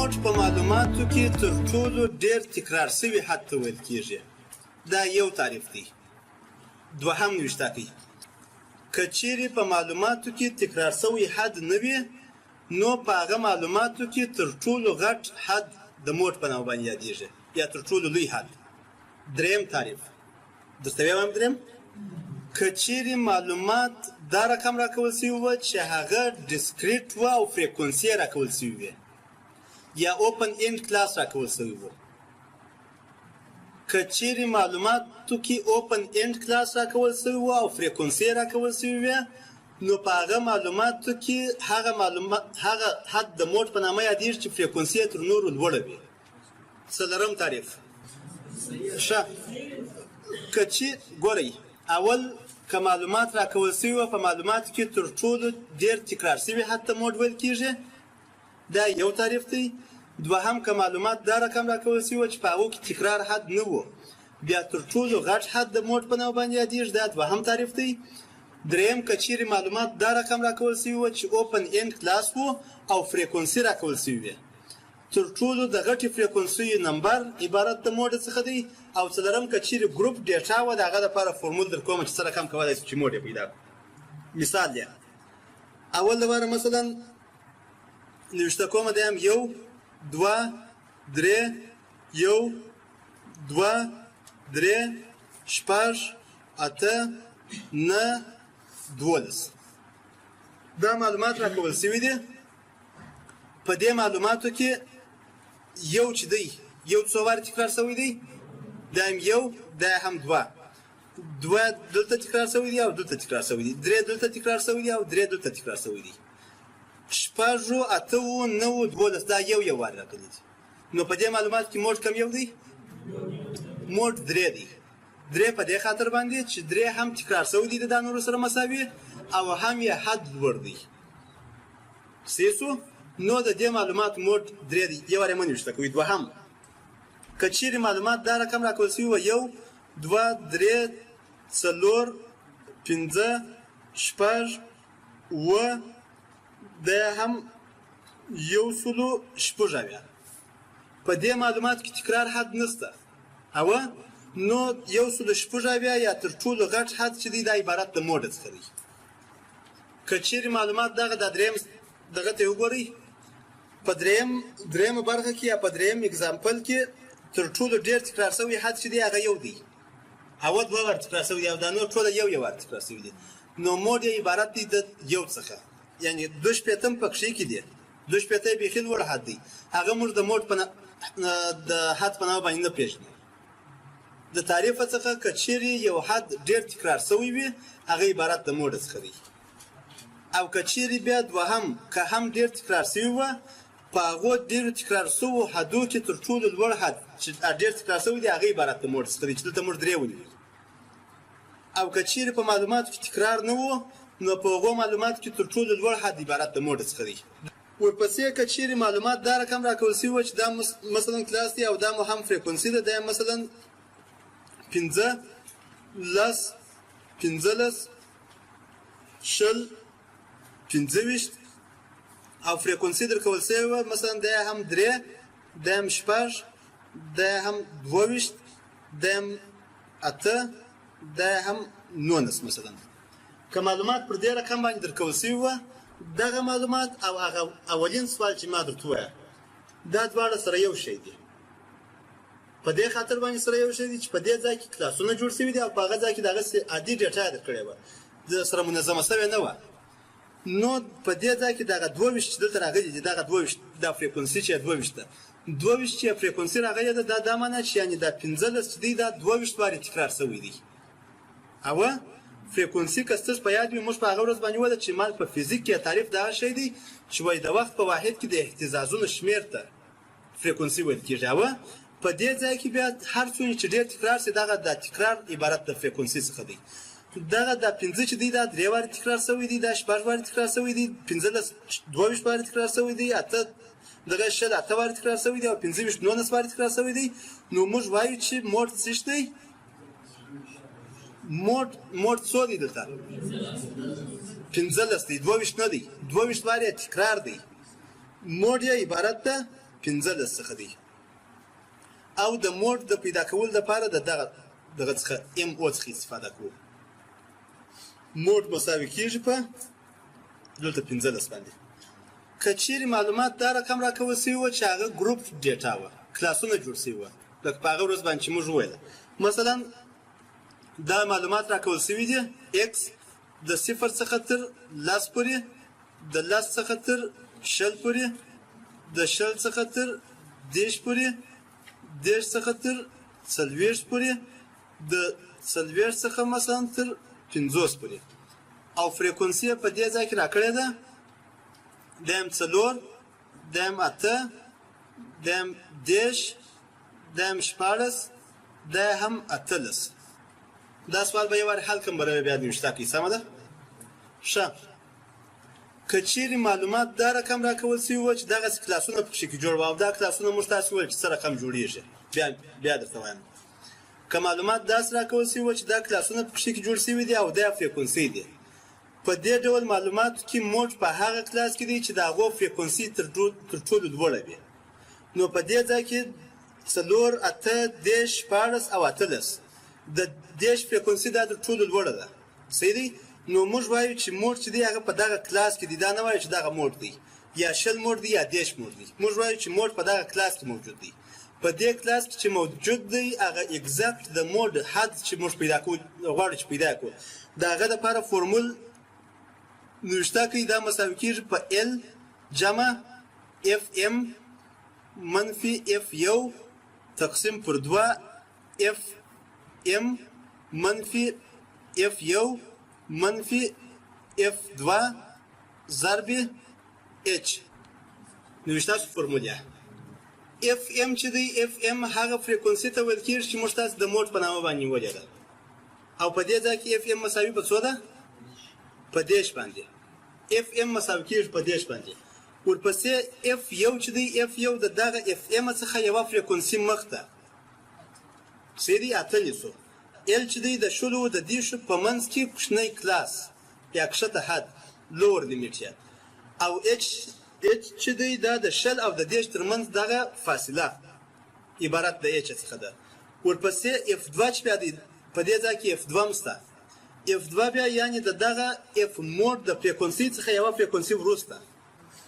موډ په معلوماتو کې تر ټولو ډېر تکرار شوي حد ته ویل کېږي. دا یو تعریف دی. دوهم نوشته کوي که چیرې په معلوماتو کې تکرار شوی حد نه وي نو په هغه معلوماتو کې تر ټولو غټ حد د موډ په نامه باندې یادېږي یا تر ټولو لوی حد. دریم تعریف درته ویم دریم که چیرې معلومات دا رقم راکول شوي وه چې هغه ډسکریټ وه او فریکونسي یې راکول شوي وي یا اوپن اینډ کلاس راکول شوي وو. که چیرې معلوماتو کې اوپن اینډ کلاس راکول شوي وو او فریکونسي یې راکول شوي وي نو په هغه معلوماتو کې هغه حد د موډ په نامه یادېږي چې فریکونسي یې تر نورو لوړه وي. څلورم تعریف ښه که چې ګورئ اول که معلومات راکول شوي وه په معلوماتو کې تر ټولو ډېر تکرار شوي حد ته موډ ویل کېږي. دا یو تعریف دی. دوهم که معلومات دا رقم راکول شوي وه چې په هغو کې تکرار حد نه و بیا تر ټولو غټ حد د موډ په نامه باندې یادېږي. دا دوهم تعریف دی. دریم که چیرې معلومات دا رقم راکول شوي وه چې اوپن اینډ کلاس و او فریکونسي راکول شوي وي تر ټولو د غټې فریکونسیو نمبر عبارت د موډ څخه دی. او څلورم که چیرې ګروپ ډیټا وه د هغه دپاره فورمول در کومه چې څه رقم کولی شو چې موډ یې پیدا کړو. مثال دی اول دپاره مثلا نوشته کومه دی هم یو دوه درې یو دوه درې شپږ اته نه 12 دا معلومات راکول شوي دي. په دې معلوماتو کې یو چې دی یو څو وارې تکرار شوی دی دا هم یو دا هم دوه دلته تکرار شوی دی او دلته تکرار شوی دی درې دلته تکرار شوی دی او درې دلته تکرار شوی دی شپږو اتهو نهو 12 دا یو وارې راغلی دي. نو په دې معلوماتو کې موډ کم یو دی موډ درې دی. درې په دې خاطر باندې چې درې هم تکرار شوی دی د نورو سره مساوي او هم یې حد لوړ دی. سیسو نو د دې معلومات موډ درې دی. یو وارې مه نوشته کوئ. دوهم که چیرې معلومات دا رقم راکول شوي وه یو دوه درې څلور پنځه شپږ اووه دا هم 106 په دې معلوماتو کې تکرار حد نشته اوه نو 106 یا تر ټولو غټ حد چې دی دا عبارت د موډ څخه دی. که چیرې معلومات دغه د دریم دغه ته وګورئ په درېیمه برخه کې یا په درېیم اګزامپل کې تر ټولو ډېر تکرار شوی حد چې دی هغه یو دی او دوه وار تکرار شوی دی او دا نور ټوله یو وار تکرار شوی دی. نو موډ یې عبارت دی د یو څخه یعنی 2 پکښې کې دی 2 بیخي لوړ حد دی. هغه موږ د موډ د حد په نامه باندې نه پېژنو. د تعریفه څخه که چیرې یو حد ډېر تکرار شوی وي هغه عبارت د موډ څخه دی. او که چیرې بیا دوهم که هم ډېر تکرار شوي وه په هغو ډېرو تکرار شوو حدو کې تر ټولو لوړ حد چې ډېر تکرار شوی دی هغه عبارت د موډ څخه دی چې دلته موږ 3 ونیو. او که چیرې په معلوماتو کې تکرار نه و نو په هغو معلوماتو کې تر ټولو لوړ حد عبارت د موډ څخه دی. ورپسې که چیرې معلومات دا رقم راکول شوي وه چې دا مثلا کلاس دی او دا مو هم فریکونسي ده دا مثلا 15 10 15 شل 25 او فریکونسي درکول شوی وه مثلا دا هم 3 دا هم 6 دا هم 22 دا هم 8 دا هم 19 مثلا. که معلومات پر دې رقم باندې درکول شوي وه دغه معلومات او هغه اولین سوال چې ما درته ووایه دا دواړه سره یو شی دي. په دې خاطر باندې سره یو شی دي چې په دې ځای کې کلاسونه جوړ شوي دي او په هغه ځای کې دغسې عادي ډیټا یې درکړې وه د سره منظمه شوې نه وه. نو په دې ځای کې دغه 22 چې دلته راغلي دي دغه 22 دا فریکونسي چې 22 ده 22 چې فریکونسي راغلې ده دا معنی چې یعنې دا 15 چې دی دا 22 وارې تکرار شوی دی. اوه فریکونسي که ستاسو په یاد وي موږ په هغه ورځ باندې ویله چې مال په فزیک کې تعریف دغه شی دی چې وایي د وخت په واحد کې د اهتزازونو شمېر ته فریکونسي ویل کېږي. اوه په دې ځای کې بیا هر څومره چې ډېر تکرار شي دغه د تکرار عبارت د فریکونسي څخه دی. دغه د 15 چې دی دا 3 وارې تکرار شوی دی دا 6 وارې تکرار شوی دی 15 22 وارې تکرار شوی دی اته دغه شل اته وارې تکرار شوی دی او 25 19 وارې تکرار شوی دی. نو موږ وایو چې موډ څه دی موډ څو دی دلته 15 دی 22 نه دی 22 وارې تکرار دی. موډ یې عبارت ده 15 څخه دی او د موډ د پیدا کول لپاره دغه څخه ام او څخه استفاده کوو موډ مساوي کیږي په دلته 15 باندې که چیرې معلومات دا رقم راکول سوي وه چې هغه ګروپ ډیټا وه کلاسونه جوړ سوي وه لکه په هغه ورځ باندې چې موږ وویله مثلا دا معلومات راکول سوي دي اکس د 0 څخه تر 10 پورې د 10 څخه تر 20 پورې د 20 څخه تر 10 پورې 10 څخه تر 40 پورې د 40 څخه مثلا تر 50 پورې او فریکونسي په دې ځای کې راکړې ده دم 4 دم 8 دم 10 دم 14 د هم 18 دا سوال به یو وار حل کوم برابر بیا نشته کی سم ده ښه کچيري معلومات دا رقم راکول سی و چې دغه کلاسونه په شکل جوړ و او دا کلاسونه مو تاسو ول چې سره رقم جوړیږي بیا درته وایم که معلومات داس راکول سی و چې دا کلاسونه په شکل جوړ سی دي او دا فریکونسي دي په دې ډول معلومات کې موډ په هغه کلاس کې دی چې دا غو فریکونسي تر ټولو لوړه وي نو په دې ځای کې 4 8 10 14 او 18 د 10 فریکونسي دا تر ټولو لوړه ده صحیح دی نو موږ وایو چې موډ چې دی هغه په دغه کلاس کې دی دا نه وایو چې دغه موډ دی یا شل موډ دی یا 10 موډ دی موږ وایو چې موډ په دغه کلاس کې موجود دی په دې کلاس کې چې موجود دی هغه ایگزیکټ د موډ حد چې موږ پیدا کوو غواړو چې پیدا کوو داغه لپاره فورمول نوشته کوي دا مساوي کیږي په ال جمع اف ام منفي اف یو تقسیم پر 2 اف ام منفي اف یو منفي اف 2 ضرب اچ نوشته فورموله اف ام چې دی اف ام هغه فریکونسي ته ویل کیږي چې موږ تاسو د موډ په نامه باندې ولې ده او په دې ځای کې اف ام مساوي په څو ده په دیش باندې اف ام مساوي کیږي په دیش باندې ورپسې اف یو چې دی اف یو د دغه اف ام څخه یو فریکونسي مخته سری اتلیسو ال چې دی د شلو د دیشو په منځ کې کوچنی کلاس یا کښته حد لور لیمیټ او اچ چې دی دا د شل او د دیش ترمنځ دغه فاصله عبارت د اچ څخه ده ورپسې اف 2 چې بیا دی په دې ځای کې اف 2 مسته اف 2 بیا یعنی دغه اف موډ د فریکونسي څخه یو فریکونسي وروسته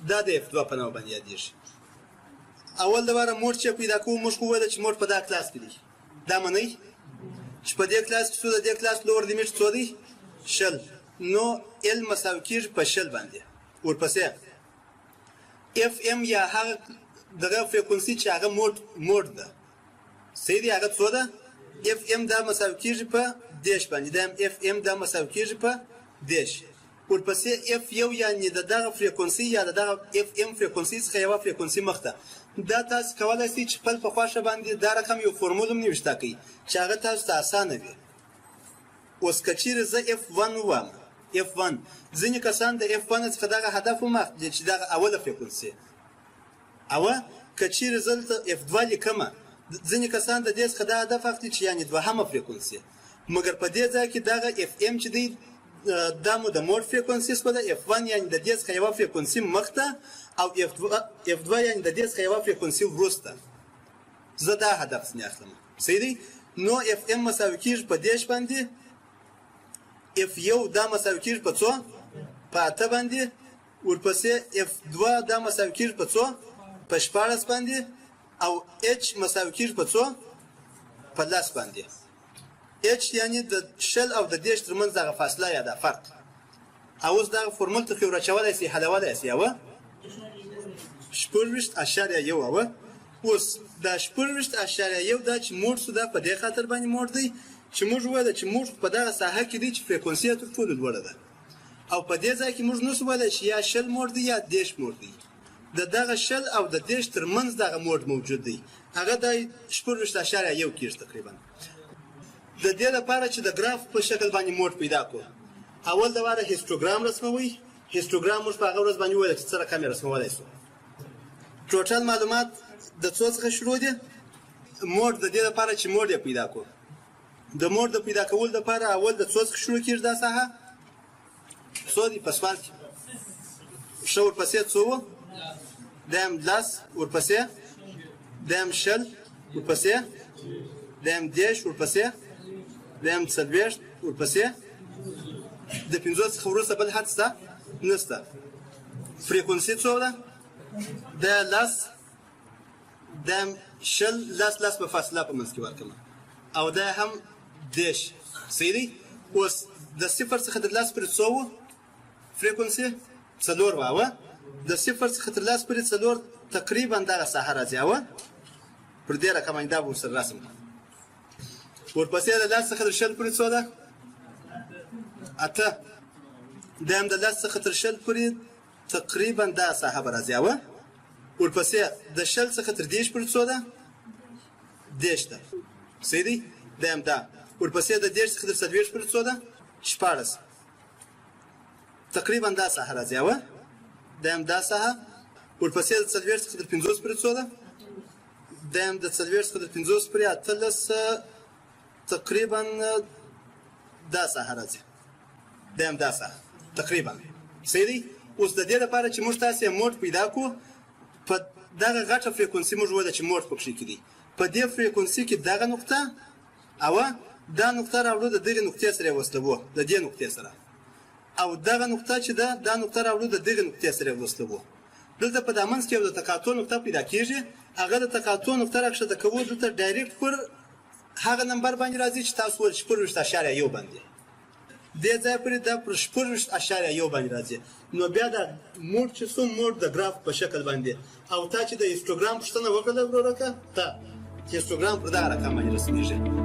دا د اف 2 په نوم باندې یادېږي اول د واره موډ چې پیدا کوو موږ کوو چې موډ په دا کلاس کې دی دا معنی چې په دې کلاس کې څو د دې کلاس لور لیمیټ څو دی شل نو ال مساوي کیږي په شل باندې ورپسې اف ام یا هغه دغه فریکونسي چې هغه موډ ده صحیح دی هغه څو ده اف ام دا مساوي کیږي په دیش باندې دا اف ام دا مساوي کیږي په دیش ورپسې اف یو یعنی دغه فریکونسي یا دغه اف ام فریکونسي څخه یو فریکونسي مخته دا تاسو کولای شئ چې خپل په خوښه باندې دا رقم یو فورمول هم نوشته کړئ چې هغه تاسو ته اسانه وي اوس که چیرې زه F1 ووایم F1 ځینې کسان د F1 څخه دغه هدف هم اخلي چې دغه اوله فریکونسي او که چیرې زه دلته F2 لیکمه ځینې کسان د دې څخه دا هدف اخلي چې یعنې دوهمه فریکونسي مګر په دې ځای کې دغه FM چې دی دا مو د موډ فریکونسي څخه د F1 یعنې د دې څخه یوه فریکونسي مخته او F2 یعنې د دې څخه یوه فریکونسي وروسته زه دا هدف ځنې اخلم صحیح دی نو FM مساوي کیږي په دیش باندې F1 دا مساوي کیږي په څو په 8 باندې ورپسې F2 دا مساوي کیږي په څو په 14 باندې او H مساوي کیږي په څو په 10 باندې H یعنی د شل او د دیش ترمنځ دغه فاصله یا د فرق او اوس دغه فورمول ته راچولای شي حلولای شي او شپږویشت اشاریه یو او اوس دا شپږویشت اشاریه یو دا چې موډ سودا په دې خاطر باندې موډ دی چې موږ وایو چې موږ په دغه ساحه کې دی چې فریکونسي تر ټولو لوړه ده او په دې ځای کې موږ نو وایو چې یا شل موډ دی یا دیش موډ دی دغه شل او د دیش ترمنځ دغه موډ موجود دی هغه د شپږویشت اشاریه یو کېږي تقریبا د دې لپاره چې د ګراف په شکل باندې موډ پیدا کړو اول د واره هیستوګرام رسموي هیستوګرام موږ په هغه ورځ باندې وایو چې څه رقم رسمولای شو ټوټل معلومات د څو څخه شروع دي موډ د دې لپاره چې موډ پیدا کړو د موډ د پیدا کول لپاره اول د څو څخه شروع کیږي دا ساحه څو دي په سوال کې شو ورپسې څو دیم 10 ورپسې دیم شل ورپسې دیم دېرش ورپسې دیم څلوېښت ورپسې د 50 څخه وروسته بل حد شته نشته فریکونسي څو ده د لس دیم شل لس په فاصله په منځ کې ورکړم او دا هم دېرش صحیح دی اوس د صفر څخه تر لس پورې څو وو فریکونسي څلور وه د صفر څخه تر لس پورې څلور تقریبا دغه ساحه راځي پر دې رقم باندې دا به ورسره رسم ورپسې د لس څخه تر شل پورې څو ده اته دیم د لس څخه تر شل پورې تقریبا دا ساحه به راځي ورپسې د شل څخه تر دېرش پورې څو ده دېرش ده صحیح دی دیم دا ورپسې د دېرش څخه تر څلوېښت پورې څو ده شپاړس تقریبا دا ساحه راځي دیم دا ساحه ورپسې د څلوېښت څخه تر 50 پورې څو ده دیم د څلوېښت څخه تر 50 پورې اتلس تقریبا دا ساحه راځي دیم دا ساحه تقریبا صحیح دی اوس د دې لپاره چې موږ تاسې موډ پیدا کړو په دغه غټه فریکونسي موږ وایو چې موډ پکښې کې دي په دې فریکونسي کې دغه نقطه او دا نقطه راوړو د دغې نقطې سره یې وصلوو د دې نقطې سره او دغه نقطه چې ده دا نقطه راوړو د دغې نقطې سره یې وصلوو دلته په دا منځ کې یو د تقاطع نقطه پیدا کېږي هغه د تقاطع نقطه راکښته کوو دلته ډایرکټ پر هغه نمبر باندې راځي چې تاسو ویل 0.1 باندې دې ځای پورې دا پر 0.1 باندې راځي نو بیا دا موډ چې څو موډ د ګراف په شکل باندې او تا چې د هیستوګرام پوښتنه وکړه ورورکه ته هیستوګرام پر دغه رقم باندې رسمیږي